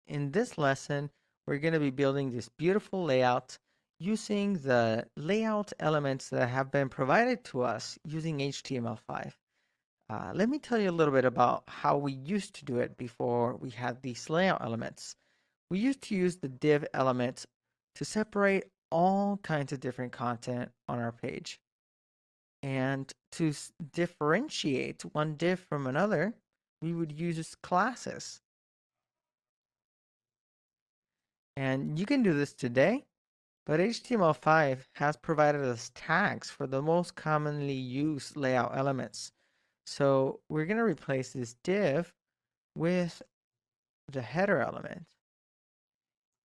In this lesson, we're going to be building this beautiful layout using the layout elements that have been provided to us using HTML5. Let me tell you a little bit about how we used to do it before we had these layout elements. We used to use the div element to separate all kinds of different content on our page. And to differentiate one div from another, we would use classes. And you can do this today, but HTML5 has provided us tags for the most commonly used layout elements. So we're going to replace this div with the header element.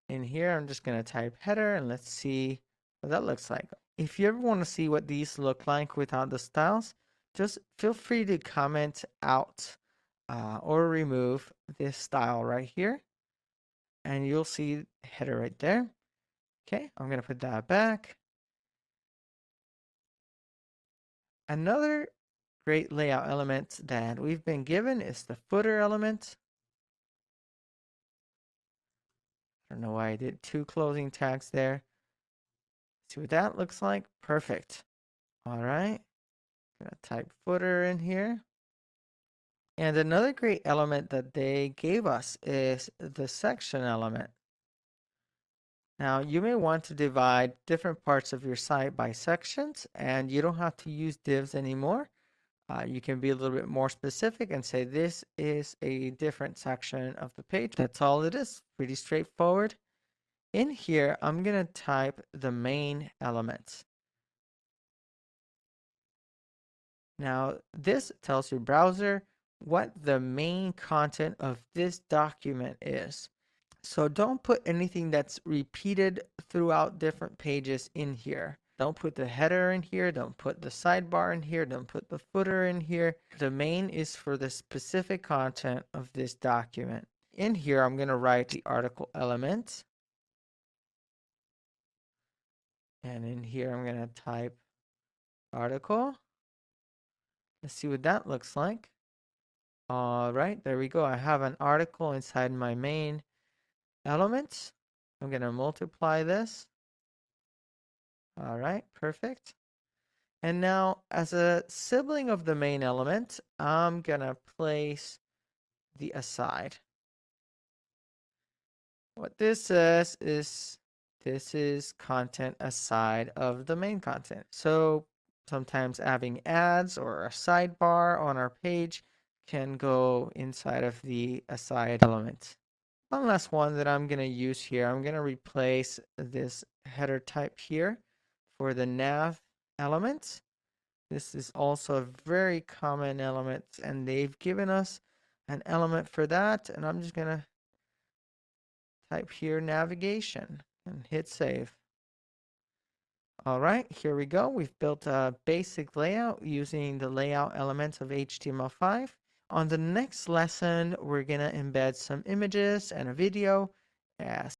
In here, I'm just going to type header and let's see what that looks like. If you ever want to see what these look like without the styles, just feel free to comment out or remove this style right here. And you'll see header right there. Okay, I'm going to put that back. Another great layout element that we've been given is the footer element. I don't know why I did two closing tags there. See what that looks like? Perfect. All right. Gonna type footer in here. And another great element that they gave us is the section element. Now, you may want to divide different parts of your site by sections, and you don't have to use divs anymore. You can be a little bit more specific and say this is a different section of the page. That's all it is. Pretty straightforward. In here, I'm going to type the main element. Now, this tells your browser what the main content of this document is. So don't put anything that's repeated throughout different pages in here. Don't put the header in here. Don't put the sidebar in here. Don't put the footer in here. The main is for the specific content of this document. In here, I'm going to write the article element. And in here, I'm going to type article. Let's see what that looks like. All right, there we go. I have an article inside my main element. I'm going to multiply this. All right, perfect. And now, as a sibling of the main element, I'm going to place the aside. What this says is this is content aside of the main content. So sometimes having ads or a sidebar on our page can go inside of the aside element. One last one that I'm going to use here, I'm going to replace this header type here for the nav element. This is also a very common element, and they've given us an element for that, and I'm just going to type here navigation and hit save. All right, here we go. We've built a basic layout using the layout elements of HTML5. On the next lesson, we're going to embed some images and a video as